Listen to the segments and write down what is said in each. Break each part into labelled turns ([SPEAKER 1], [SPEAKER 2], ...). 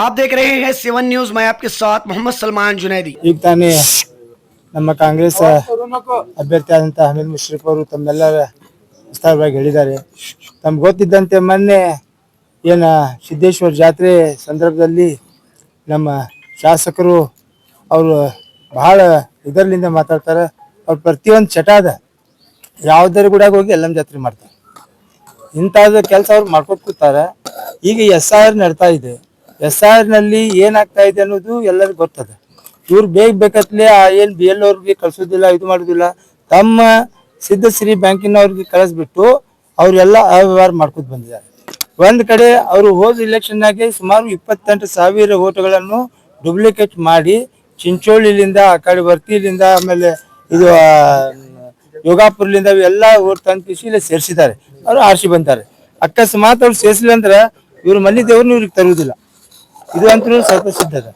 [SPEAKER 1] आप देख रहे हैं 7 न्यूज। मैं आपके साथ मोहम्मद सलमान जुनैदी।
[SPEAKER 2] ಈಗ ತಾನೇ ನಮ್ಮ ಕಾಂಗ್ರೆಸ್ ಅಭ್ಯರ್ಥಿ ಆದಂತ ಹಮೀದ್ ಮುಷ್ರಿಫ್ ಅವರು ತಮ್ಮೆಲ್ಲರ ವಿಸ್ತಾರವಾಗಿ ಹೇಳಿದ್ದಾರೆ. ತಮ್ಗೆ ಗೊತ್ತಿದ್ದಂತೆ ಮೊನ್ನೆ ಏನ ಸಿದ್ದೇಶ್ವರ ಜಾತ್ರೆ ಸಂದರ್ಭದಲ್ಲಿ ನಮ್ಮ ಶಾಸಕರು ಅವರು ಬಹಳ ಇದರಲ್ಲಿಂದ ಮಾತಾಡ್ತಾರೆ. ಅವ್ರು ಪ್ರತಿಯೊಂದು ಚಟ ಅದ, ಯಾವುದರ ಕೂಡ ಹೋಗಿ ಎಲ್ಲಮ್ಮ ಜಾತ್ರೆ ಮಾಡ್ತಾರೆ. ಇಂಥದ್ದು ಕೆಲಸ ಅವ್ರು ಮಾಡ್ಕೊತ ಕೂತಾರೆ. ಈಗ SR ನಡ್ತಾ ಇದೆ. SR ನಲ್ಲಿ ಏನಾಗ್ತಾ ಇದೆ ಅನ್ನೋದು ಎಲ್ಲರಿಗೂ ಗೊತ್ತದ. ಇವ್ರು ಬೇಕತ್ಲೆ ಏನು BL ಅವ್ರಿಗೆ ಕಳ್ಸೋದಿಲ್ಲ, ಇದು ಮಾಡೋದಿಲ್ಲ. ತಮ್ಮ ಸಿದ್ಧಶ್ರೀ ಬ್ಯಾಂಕಿನವ್ರಿಗೆ ಕಳಿಸ್ಬಿಟ್ಟು ಅವರೆಲ್ಲ ಅವ್ಯವಹಾರ ಮಾಡ್ಕೊತ ಬಂದಿದ್ದಾರೆ. ಒಂದು ಕಡೆ ಅವರು ಹೋದ ಇಲೆಕ್ಷನ್ನಾಗೆ ಸುಮಾರು 28,000 ಓಟುಗಳನ್ನು ಡೂಪ್ಲಿಕೇಟ್ ಮಾಡಿ ಚಿಂಚೋಳಿಲಿಂದ ಆ ಕಡೆ ವರ್ತಿಲಿಂದ ಆಮೇಲೆ ಇದು ಯೋಗಾಪುರಲಿಂದ ಇವೆಲ್ಲ ಓಟ್ ತಂದು ಇಲ್ಲಿ ಸೇರಿಸಿದ್ದಾರೆ. ಅವರು ಆರಿಸಿ ಬಂತಾರೆ. ಅಕಸ್ಮಾತ್ ಅವ್ರು ಸೇರಿಸಲಿಲ್ಲ ಅಂದ್ರೆ ಇವ್ರ ಮನೆ ದೇವ್ರನ್ನ ಇವ್ರಿಗೆ ತರುವುದಿಲ್ಲ. ಇದು ಅಂತೂ ಸ್ವಲ್ಪ ಸಿದ್ಧದ.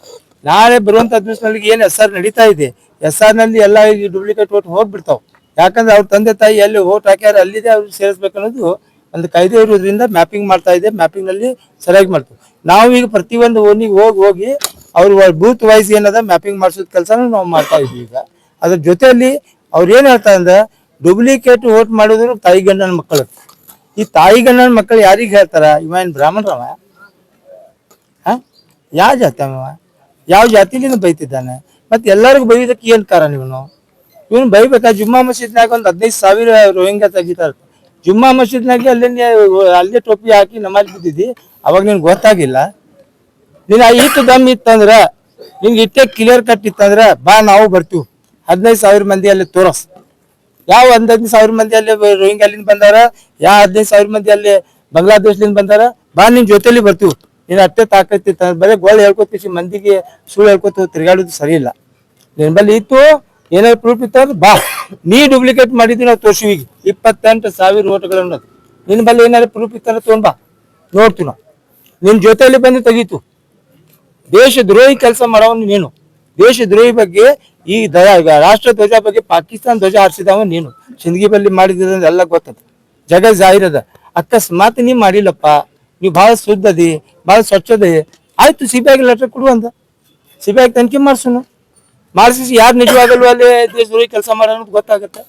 [SPEAKER 2] ನಾಳೆ ಬರುವಂತ ದಿವಸದಲ್ಲಿ ಏನು SR ನಡೀತಾ ಇದೆ, SR ನಲ್ಲಿ ಎಲ್ಲ ಡೂಪ್ಲಿಕೇಟ್ ಓಟ್ ಹೋಗ್ಬಿಡ್ತಾವ್. ಯಾಕಂದ್ರೆ ಅವ್ರ ತಂದೆ ತಾಯಿ ಎಲ್ಲಿ ಓಟ್ ಹಾಕ್ಯಾರ ಅಲ್ಲಿದೆ ಅವ್ರಿಗೆ ಸೇರಿಸ್ಬೇಕನ್ನೋದು ಒಂದು ಕಾಯ್ದೆ ಇರೋದ್ರಿಂದ ಮ್ಯಾಪಿಂಗ್ ಮಾಡ್ತಾ ಇದೆ. ಮ್ಯಾಪಿಂಗ್ ನಲ್ಲಿ ಸರಿಯಾಗಿ ಮಾಡ್ತೀವಿ ನಾವು. ಈಗ ಪ್ರತಿಯೊಂದು ಓಣಿಗೆ ಹೋಗಿ ಅವ್ರ ಬೂತ್ ವೈಸ್ ಏನದ ಮ್ಯಾಪಿಂಗ್ ಮಾಡಿಸೋದ್ ಕೆಲಸನೂ ನಾವು ಮಾಡ್ತಾ ಇದ್ವಿ. ಈಗ ಅದ್ರ ಜೊತೆಯಲ್ಲಿ ಅವ್ರು ಏನ್ ಹೇಳ್ತಾರೆ ಅಂದ್ರೆ ಡೂಪ್ಲಿಕೇಟ್ ಓಟ್ ಮಾಡಿದ್ರು ತಾಯಿ ಗಂಡನ ಮಕ್ಕಳು. ಈ ತಾಯಿ ಗಂಡನ ಮಕ್ಕಳು ಯಾರಿಗೆ ಹೇಳ್ತಾರ? ಇವ ಏನ್ ಬ್ರಾಹ್ಮಣರವ? ಯಾವ ಜಾತಿ ಅವ? ಯಾವ ಜಾತಿಲಿಂದ ಬೈತಿದ್ದಾನೆ? ಮತ್ತೆ ಎಲ್ಲರಿಗೂ ಬೈಯೋದಕ್ಕೆ ಏನ್ ಕಾರಣ? ಇವನು ಬೈಬೇಕಾ? ಜುಮ್ಮಾ ಮಸೀದ್ನಾಗ ಒಂದು 15,000 ರೋಹಿಂಗ್ಯಾ ತೆಗಿತಾರೆ. ಜುಮ್ಮಾ ಮಸೀದ್ನಾಗೆ ಅಲ್ಲೇ ಟೋಪಿ ಹಾಕಿ ನಮಾಜ್ ಬಿದ್ದಿದ್ದಿ, ಅವಾಗ ನಿನ್ಗೆ ಗೊತ್ತಾಗಿಲ್ಲ? ನೀನ್ ಇಟ್ಟು ದಮ್ ಇತ್ತಂದ್ರ, ನಿನ್ಗೆ ಇಟ್ಟೆ ಕ್ಲಿಯರ್ ಕಟ್ ಇತ್ತಂದ್ರ ಬಾ, ನಾವು ಬರ್ತೀವಿ. 15,000 ಮಂದಿ ಅಲ್ಲಿ ತೋರಸ್. ಯಾವ 15,000 ಮಂದಿ ಅಲ್ಲಿ ರೋಹಿಂಗ್ಯಾ ಅಲ್ಲಿಂದ ಬಂದಾರ? ಯಾವ 15,000 ಮಂದಿ ಅಲ್ಲಿ ಬಾಂಗ್ಲಾದೇಶದಿಂದ ಬಂದಾರ? ಬಾ, ನಿನ್ ಜೊತೆಲಿ ಬರ್ತೀವಿ. ನೀನ್ ಅಟ್ಟೆ ತಾಕತ್ತಿ ಬರೀ ಗೋಳ್ ಹೇಳ್ಕೊತೀಸಿ ಮಂದಿಗೆ ಸುಳ್ಳು ಹೇಳ್ಕೊತ ತಿರ್ಗಾಡೋದು ಸರಿ ಇಲ್ಲ. ನಿನ್ ಬಲ್ಲಿ ಇತ್ತು ಏನಾದ್ರು ಪ್ರೂಫ್ ಇತ್ತು ಅಂದ್ರೆ ಬಾ, ನೀ ಡೂಪ್ಲಿಕೇಟ್ ಮಾಡಿದ್ವಿ ನಾವು ತೋರ್ಸಿವಿ. 28,000 ಓಟ್ಗಳನ್ನು ನಿನ್ ಬಲ್ಲಿ ಏನಾದ್ರು ಪ್ರೂಫ್ ಇತ್ತಂದ್ರೆ ತೊಗೊಂಡ್ ಬಾ, ನೋಡ್ತೀವಿ ನಾವು. ನಿನ್ ಜೊತೆಯಲ್ಲಿ ಬಂದು ತೆಗೀತು. ದೇಶ ದ್ರೋಹಿ ಕೆಲಸ ಮಾಡೋನು ನೀನು. ದೇಶ ದ್ರೋಹಿ ಬಗ್ಗೆ ಈ ರಾಷ್ಟ್ರ ಧ್ವಜ ಬಗ್ಗೆ ಪಾಕಿಸ್ತಾನ ಧ್ವಜ ಹಾರಿಸಿದವ ನೀನು. ಸಿಂದಗಿ ಬಲ್ಲಿ ಮಾಡಿದ ಎಲ್ಲ ಗೊತ್ತದ, ಜಗ ಜಾಹಿರದ. ಅಕಸ್ಮಾತ್ ನೀ ಮಾಡಿಲ್ಲಪ್ಪ, ನೀವು ಭಾಳ ಶುದ್ಧದಿ, ಭಾಳ ಸ್ವಚ್ಛದಿ, ಆಯ್ತು CBIಗೆ ಲೆಟರ್ ಕೊಡು ಅಂತ. CBIಗೆ ತನಿಖೆ ಮಾಡಿಸೋನು. ಮಾಡಿಸಿ ಯಾರು ನಿಜವಾಗಲೂ ಅಲ್ಲಿ ದೇಶದ್ರೋಹಿ ಕೆಲಸ ಮಾಡೋದು ಗೊತ್ತಾಗುತ್ತೆ.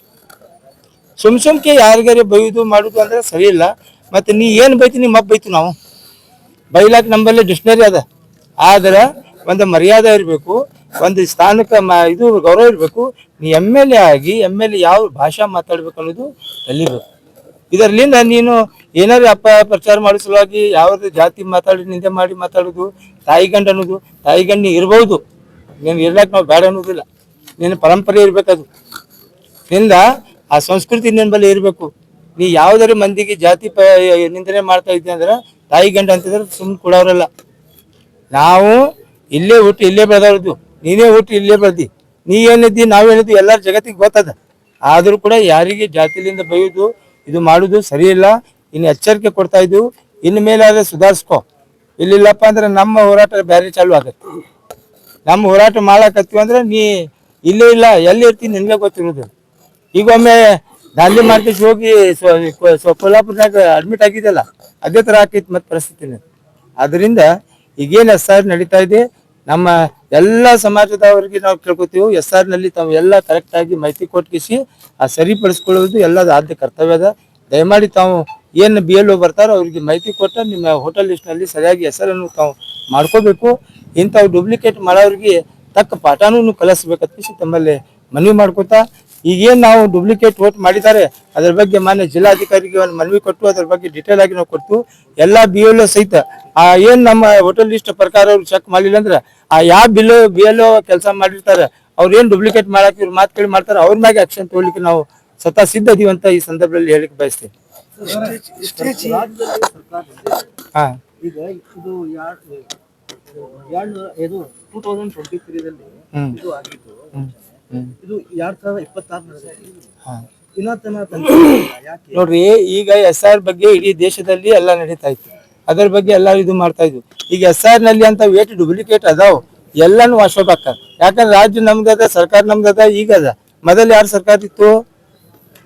[SPEAKER 2] ಸುಮ್ಕೆ ಯಾರಿಗಾರಿ ಬೈದು ಮಾಡುದು ಅಂದ್ರೆ ಸರಿ ಇಲ್ಲ. ಮತ್ತೆ ನೀ ಏನು ಬೈತಿ, ನಿಮ್ಮ ಅಪ್ಪ ಬೈತು. ನಾವು ಬೈಲಾಕ ನಮ್ಮಲ್ಲಿ ಡಿಕ್ಷನರಿ ಅದ. ಆದ್ರೆ ಒಂದು ಮರ್ಯಾದೆ ಇರಬೇಕು, ಒಂದು ಸ್ಥಾನಕ್ಕೆ ಇದು ಗೌರವ ಇರಬೇಕು. ನೀ MLA ಆಗಿ MLA ಯಾವ ಭಾಷಾ ಮಾತಾಡ್ಬೇಕು ಅನ್ನೋದು ಕಲಿಬೇಕು. ಇದರಲ್ಲಿಂದ ನೀನು ಏನಾದ್ರು ಪ್ರಚಾರ ಮಾಡೋ ಸಲುವಾಗಿ ಯಾವ್ದು ಜಾತಿ ಮಾತಾಡಿ ನಿಂದೆ ಮಾಡಿ ಮಾತಾಡೋದು, ತಾಯಿ ಗಂಡ ಅನ್ನೋದು. ತಾಯಿ ಗಂಡ ಇರ್ಬೋದು, ನೀನು ಇರ್ಲಾಕ್ ನಾವು ಬೇಡ ಅನ್ನೋದಿಲ್ಲ. ನಿನ್ನ ಪರಂಪರೆ ಇರ್ಬೇಕದು. ನಿಂದ ಆ ಸಂಸ್ಕೃತಿ ನಿನ್ನ ಬಳಿ ಇರಬೇಕು. ನೀ ಯಾವ್ದಾರು ಮಂದಿಗೆ ಜಾತಿ ನಿಂದನೆ ಮಾಡ್ತಾ ಇದ್ದೆ ಅಂದ್ರೆ ತಾಯಿ ಗಂಡ ಅಂತಿದ್ರೆ ಸುಮ್ಮನೆ ಕೊಡೋರಲ್ಲ. ನಾವು ಇಲ್ಲೇ ಹುಟ್ಟಿ ಇಲ್ಲೇ ಬೆಳೆದವ್ರದ್ದು, ನೀನೇ ಹುಟ್ಟಿ ಇಲ್ಲೇ ಬೆಳೆದಿ. ನೀ ಏನಿದ್ದಿ ನಾವೇನಿದ್ವಿ ಎಲ್ಲರ ಜಗತ್ತಿಗೆ ಗೊತ್ತದ. ಆದರೂ ಕೂಡ ಯಾರಿಗೆ ಜಾತಿಲಿಂದ ಬೈಯೋದು ಇದು ಮಾಡೋದು ಸರಿ ಇಲ್ಲ. ಇನ್ನು ಎಚ್ಚರಿಕೆ ಕೊಡ್ತಾ ಇದ್ದೀವಿ. ಇನ್ನು ಮೇಲಾದ್ರೆ ಸುಧಾರಿಸ್ಕೊ. ಇಲ್ಲಿಲ್ಲಪ್ಪ ಅಂದ್ರೆ ನಮ್ಮ ಹೋರಾಟ ಬೇರೆ ಚಾಲು ಆಗತ್ತೆ. ನಮ್ಮ ಹೋರಾಟ ಮಾಡಕತ್ತೀವಿ ಅಂದ್ರೆ ನೀ ಇಲ್ಲೇ ಇಲ್ಲ, ಎಲ್ಲಿ ಇರ್ತೀನಿ ನಿನ್ಗೆ ಗೊತ್ತಿರೋದು. ಈಗ ಒಮ್ಮೆ ದಾಂಧಲೆ ಮಾಡ್ತೀವಿ ಹೋಗಿ ಕೊಲ್ಲಾಪುರನಾಗ ಅಡ್ಮಿಟ್ ಆಗಿದೆಯಲ್ಲ, ಅದೇ ಥರ ಆಕೈತಿ ಮತ್ತೆ ಪರಿಸ್ಥಿತಿನ. ಅದರಿಂದ ಈಗೇನು SR ನಡೀತಾ ಇದೆ, ನಮ್ಮ ಎಲ್ಲ ಸಮಾಜದವರಿಗೆ ನಾವು ಕೇಳ್ಕೊತೀವಿ. SR ನಲ್ಲಿ ತಾವು ಎಲ್ಲ ಕರೆಕ್ಟಾಗಿ ಮಾಹಿತಿ ಕೊಟ್ಟಿಸಿ ಆ ಸರಿಪಡಿಸ್ಕೊಳ್ಳೋದು ಎಲ್ಲದ ಆದ್ಯ ಕರ್ತವ್ಯ ಅದ. ದಯಮಾಡಿ ತಾವು ಏನು BLO ಬರ್ತಾರೋ ಅವ್ರಿಗೆ ಮಾಹಿತಿ ಕೊಟ್ಟ ನಿಮ್ಮ ಹೋಟೆಲ್ ಲಿಸ್ಟ್ನಲ್ಲಿ ಸರಿಯಾಗಿ ಹೆಸರನ್ನು ತಾವು ಮಾಡ್ಕೋಬೇಕು. ಇಂಥವು ಡೂಪ್ಲಿಕೇಟ್ ಮಾಡೋರಿಗೆ ತಕ್ಕ ಪಾಠನೂ ಕಲಿಸ್ಬೇಕಂತ ತಮ್ಮಲ್ಲಿ ಮನವಿ ಮಾಡ್ಕೋತಾ, ಈಗೇನು ನಾವು ಡೂಪ್ಲಿಕೇಟ್ ವೋಟ್ ಮಾಡಿದ್ದಾರೆ ಅದ್ರ ಬಗ್ಗೆ ಮಾನ್ಯ ಜಿಲ್ಲಾಧಿಕಾರಿಗೆ ಒಂದು ಮನವಿ ಕೊಟ್ಟು ಅದ್ರ ಬಗ್ಗೆ ಡೀಟೇಲ್ ಆಗಿ ನಾವು ಕೊಟ್ಟು ಎಲ್ಲ BLO ಸಹಿತ ಆ ಏನು ನಮ್ಮ ಹೋಟೆಲ್ ಲಿಸ್ಟ್ ಪ್ರಕಾರ ಅವ್ರು ಚೆಕ್ ಮಾಡಲಿಲ್ಲ ಅಂದ್ರೆ ಆ ಯಾವ BLO ಕೆಲಸ ಮಾಡಿರ್ತಾರೆ ಅವ್ರು ಏನು ಡೂಪ್ಲಿಕೇಟ್ ಮಾಡಕ್ಕೆ ಇವ್ರು ಮಾತು ಕೇಳಿ ಮಾಡ್ತಾರೆ, ಅವ್ರ ಮ್ಯಾಗೆ ಆಕ್ಷನ್ ತಗೊಳ್ಳಿಕ್ಕೆ ನಾವು ಸ್ವತಃ ಸಿದ್ಧ ಇದೀವಿ ಅಂತ ಈ ಸಂದರ್ಭದಲ್ಲಿ ಹೇಳಿಕ್ಕೆ ಬಯಸ್ತೇನೆ. ಹಾ,
[SPEAKER 3] ಈಗ ಇದು 2023 ಇದು ಆಗಿತ್ತು. ಇದು 2026
[SPEAKER 2] ನೋಡ್ರಿ, ಈಗ SR ಬಗ್ಗೆ ಇಡೀ ದೇಶದಲ್ಲಿ ಎಲ್ಲ ನಡೀತಾ ಇತ್ತು. ಅದ್ರ ಬಗ್ಗೆ ಎಲ್ಲ ಇದು ಮಾಡ್ತಾ ಇದ್ವಿ. ಈಗ SR ನಲ್ಲಿ ಅಂತ ವೇಟ್ ಡೂಪ್ಲಿಕೇಟ್ ಅದಾವ, ಎಲ್ಲಾನು ವಾಶ್ ಔಟ್ ಆಗ್ತಾರೆ. ಯಾಕಂದ್ರೆ ರಾಜ್ಯ ನಮ್ದದ, ಸರ್ಕಾರ ನಮ್ದದ. ಈಗ ಅದ, ಮೊದಲು ಯಾರು ಸರ್ಕಾರ ಇತ್ತು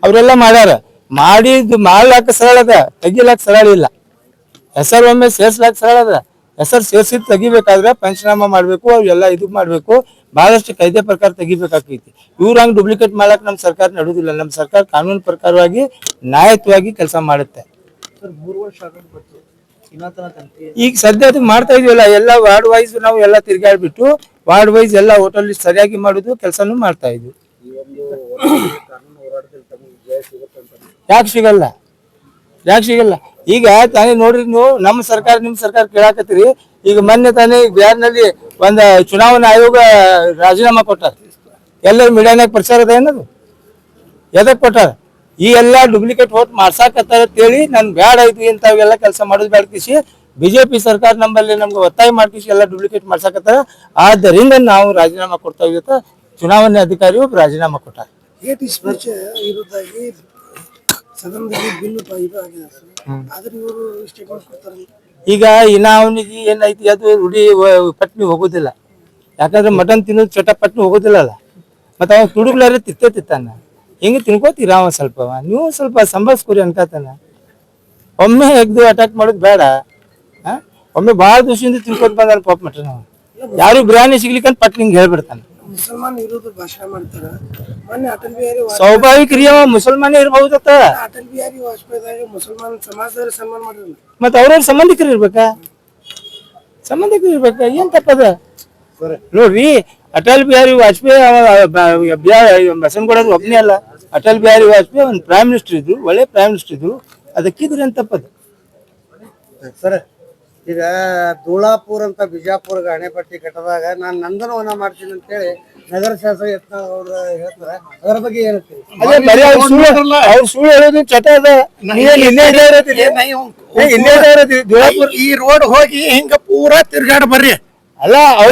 [SPEAKER 2] ಅವರೆಲ್ಲ ಮಾಡ್ಯಾರ. ಮಾಡಿದ್ದು ಮಾಡ್ಲಾಕ ಸರಳ ಅದ, ತೆಗಿಲಾಕ ಸರಳ ಇಲ್ಲ. SR ಒಮ್ಮೆ ಸೇರ್ಸ್ಲಾಕ ಸರಳ ಅದ, ಹೆಸರು ಸೇರಿಸಿ ತೆಗಿಬೇಕಾದ್ರೆ ಪಂಚನಾಮ ಮಾಡಬೇಕು, ಅವೆಲ್ಲ ಇದು ಮಾಡಬೇಕು, ಬಹಳಷ್ಟು ಕಾಯ್ದೆ ಪ್ರಕಾರ ತೆಗಿಬೇಕಾಗ್ತೈತಿ. ಇವ್ರು ಹಂಗೆ ಡೂಪ್ಲಿಕೇಟ್ ಮಾಡಕ್ ನಮ್ಮ ಸರ್ಕಾರ ನಡುವುದಿಲ್ಲ. ನಮ್ಮ ಸರ್ಕಾರ ಕಾನೂನು ಪ್ರಕಾರವಾಗಿ ನ್ಯಾಯಯುತವಾಗಿ ಕೆಲಸ ಮಾಡುತ್ತೆ.
[SPEAKER 3] ಸರ್ 3 ವರ್ಷ ಆಗೋದು ಬಂತು, ಇನ್ನ ತನಕ
[SPEAKER 2] ಈಗ ಸದ್ಯ ಅದು ಮಾಡ್ತಾ ಇದೀವಲ್ಲ, ಎಲ್ಲ ವಾರ್ಡ್ ವೈಸ್ ನಾವು ಎಲ್ಲ ತಿರ್ಗಾಡ್ಬಿಟ್ಟು ವಾರ್ಡ್ ವೈಸ್ ಎಲ್ಲ ಹೋಟೆಲ್ ಸರಿಯಾಗಿ ಮಾಡುದು ಕೆಲಸನೂ ಮಾಡ್ತಾ ಇದ್ವಿ. ಯಾಕೆ ಸಿಗಲ್ಲ? ಈಗ ತಾನೇ ನೋಡ್ರಿ ನೀವು, ನಮ್ಮ ಸರ್ಕಾರ ನಿಮ್ ಸರ್ಕಾರ ಕೇಳಾಕತ್ತೀರಿ. ಈಗ ಮೊನ್ನೆ ತಾನೇ ಬಿಹಾರ್ನಲ್ಲಿ ಒಂದ್ ಚುನಾವಣಾ ಆಯೋಗ ರಾಜೀನಾಮಾ ಕೊಟ್ಟಾರ. ಎಲ್ಲರೂ ಮೀಡಿಯಾನಾಗ ಪ್ರಚಾರ ಅದ ಏನದು? ಎದಕ್ ಕೊಟ್ಟಾರ? ಈ ಎಲ್ಲಾ ಡೂಪ್ಲಿಕೇಟ್ ವೋಟ್ ಮಾಡ್ಸಾಕತ್ತಾರ ಅಂತೇಳಿ ನನ್ ಬ್ಯಾಡ ಐತಿ ಇಂಥವೆಲ್ಲ ಕೆಲಸ ಮಾಡೋದು ಬ್ಯಾಡ ಕಿಸಿ ಬಿಜೆಪಿ ಸರ್ಕಾರ ನಮ್ಮಲ್ಲಿ ನಮ್ಗೆ ಒತ್ತಾಯ ಮಾಡ್ಕಿಸಿ ಎಲ್ಲ ಡೂಪ್ಲಿಕೇಟ್ ಮಾಡ್ಸಾಕತ್ತಾರ. ಆದ್ದರಿಂದ ನಾವು ರಾಜೀನಾಮಾ ಕೊಡ್ತಾ ಇದ್ದ ಚುನಾವಣೆ ಅಧಿಕಾರಿ ಒಬ್ಬ ರಾಜೀನಾಮಾ ಕೊಟ್ಟಾರ.
[SPEAKER 3] ವಿರುದ್ಧಾಗಿ ಸದನದಲ್ಲಿ ಬಿಲ್ ಇದು ಆಗಿದೆ ಸರ್. ಆದ್ರೆ ಇವರು ಸ್ಟೇಟ್ಮೆಂಟ್ ಕೊಡ್ತಾರೆ.
[SPEAKER 2] ಈಗ ಇನ್ನ ಅವನಿಗೆ ಏನೈತಿ ಅದು ರೂಢಿ ಪಟ್ನಿ ಹೋಗೋದಿಲ್ಲ. ಯಾಕಂದ್ರೆ ಮಟನ್ ತಿನ್ನೋದು ಚಟಪಟ್ನಿ ಹೋಗೋದಿಲ್ಲ ಅಲ್ಲ. ಮತ್ತೆ ಅವ ತುಡುಗ್ಲಾರ ತಿತ್ತಾನ. ಹಿಂಗೆ ತಿನ್ಕೋತೀರ ಅವ ಸ್ವಲ್ಪ, ನೀವು ಸ್ವಲ್ಪ ಸಂಭಾಳಿಸ್ಕೊರಿ ಅನ್ಕತಾನ. ಒಮ್ಮೆ ಎಗ್ದು ಅಟ್ಯಾಕ್ ಮಾಡೋದು ಬೇಡ. ಒಮ್ಮೆ ಭಾಳ ದಿವಸದಿಂದ ತಿನ್ಕೋತ ಬಂದಾನ ಪಾಪ ಮಟನ್. ಯಾರು ಬಿರಿಯಾನಿ ಸಿಗ್ಲಿಕ್ಕಂತ ಪಟ್ ನಿಂಗೆ ಹೇಳ್ಬಿಡ್ತಾನೆ.
[SPEAKER 3] ಮುಸಲ್ಮಾನ್ ವಿರೋಧ ಭಾಷಣ ಮಾಡ್ತಾರ. ಮೊನ್ನೆ ಅಟಲ್ ಬಿಹಾರಿ
[SPEAKER 2] ಸ್ವಾಭಾವಿಕ ರೀ, ಅವ ಮುಸಲ್ಮಾನೇ ಇರ್ಬಹುದತ್ತ.
[SPEAKER 3] ಅಟಲ್ ಬಿಹಾರಿ ವಾಜಪೇಯಿದಾಗ ಮುಸಲ್ಮಾನ್ ಸಮಾಜದವ್ರ ಸನ್ಮಾನ ಮಾಡಿರಲ್ಲ.
[SPEAKER 2] ಮತ್ತೆ ಅವ್ರವ್ರ ಸಂಬಂಧಿಕರು ಇರ್ಬೇಕಾ? ಏನ್ ತಪ್ಪದ ನೋಡ್ರಿ. ಅಟಲ್ ಬಿಹಾರಿ ವಾಜಪೇಯಿ ಬಸವನಗೌಡ ಒಬ್ಬನೇ ಅಲ್ಲ. ಅಟಲ್ ಬಿಹಾರಿ ವಾಜಪೇಯಿ ಒಂದು ಪ್ರೈಮ್ ಮಿನಿಸ್ಟರ್ ಇದ್ರು, ಒಳ್ಳೆ ಪ್ರೈಮ್ ಮಿನಿಸ್ಟರ್ ಇದ್ರು. ಅದಕ್ಕಿದ್ರೆ ಏನ್ ತಪ್ಪದ?
[SPEAKER 4] ಸರ್ ಈಗ ಧೂಳಾಪುರ ಅಂತ ಬಿಜಾಪುರ ಅಣೆಪಟ್ಟಿ ಕಟ್ಟದಾಗ ನಾನು ನಂದನವನ ಮಾಡ್ತೀನಿ ಅಂತ ಹೇಳಿ ನಗರ ಶಾಸಕ ಯತ್ನಾಳ್ ಅವರು ಹೇಳ್ತಾರೆ. ಅದರ ಬಗ್ಗೆ ಏನಂತೀವಿ?
[SPEAKER 2] ಅವ್ರು ಸುಳ್ಳು ಹೇಳೋದು ಚಟ ಅದ.
[SPEAKER 4] ಈ ರೋಡ್ ಹೋಗಿ ಹಿಂಗ ಪೂರಾ ತಿರ್ಗಾಡ ಬರ್ರಿ.
[SPEAKER 2] ಅಲ್ಲ ಅವ್ರ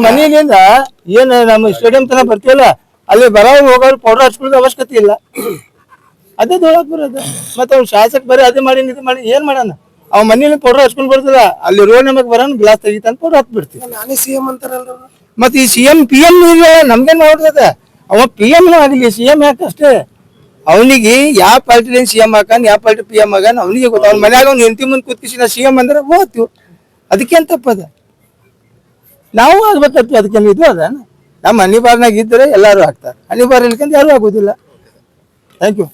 [SPEAKER 2] ಮನೆಯಿಂದ ಏನ್ ನಮ್ಮ ಸ್ಟೇಡಿಯಂ ತನಕ ಬರ್ತೀವಲ್ಲ, ಅಲ್ಲಿ ಬರೋರು ಹೋಗೋರು ಪೌಡರ್ ಹಚ್ಕೊಳ್ಳೋದು ಅವಶ್ಯಕತೆ ಇಲ್ಲ. ಅದೇ ಧೋಳಾಪುರ ಅದ. ಮತ್ತೆ ಅವ್ನು ಶಾಸಕ ಬರೀ ಅದೇ ಮಾಡಿ ಇದು ಮಾಡಿ ಏನ್ ಮಾಡೋಣ? ಅವ ಮನೇಲಿ ಪೌಡರ್ ಹಚ್ಕೊಂಡ್ ಬರ್ತದ, ಅಲ್ಲಿ ರೋಡ್ ನಮಗ್ ಬರೋಣ ಗ್ಲಾಸ್ ತೆಗಿತಾನ ಪೌಡರ್ ಹತ್ ಬಿಡ್ತೀವಿ.
[SPEAKER 3] ನಾನೇ ಸಿಎಂ ಅಂತಾರಲ್ರ.
[SPEAKER 2] ಮತ್ತೆ ಈ CM PM ನಮ್ಗೇನ್ ನೋಡ್ತದ? ಅವ PM ಆಗಲಿ CM ಯಾಕಷ್ಟೇ. ಅವನಿಗೆ ಯಾವ ಪಾರ್ಟಿ CM ಹಾಕನ್, ಯಾವ ಪಾರ್ಟಿ PM ಆಗಾನ ಅವನಿಗೆ ಗೊತ್ತ. ಅವ್ನ ಮನ್ಯಾಗ ಅವ್ನು ಹೆಂಡತಿ ಮುಂದೆ ಕೂತ್ಕಿಸಿ ನಾ CM ಅಂದ್ರೆ ಹೋಗ್ತೀವಿ. ಅದಕ್ಕೇನ್ ತಪ್ಪದ? ನಾವು ಆಗ್ಬೇಕತ್ವಿ. ಅದಕ್ಕೇನು ಇದು ಅದ? ನಮ್ಮ ಹನಿ ಬಾರ್ನಾಗ ಇದ್ರೆ ಎಲ್ಲಾರು ಆಗ್ತಾರೆ, ಹನಿ ಬಾರ್ ಇಲ್ಕಂತ ಯಾರು ಆಗೋದಿಲ್ಲ. Thank you.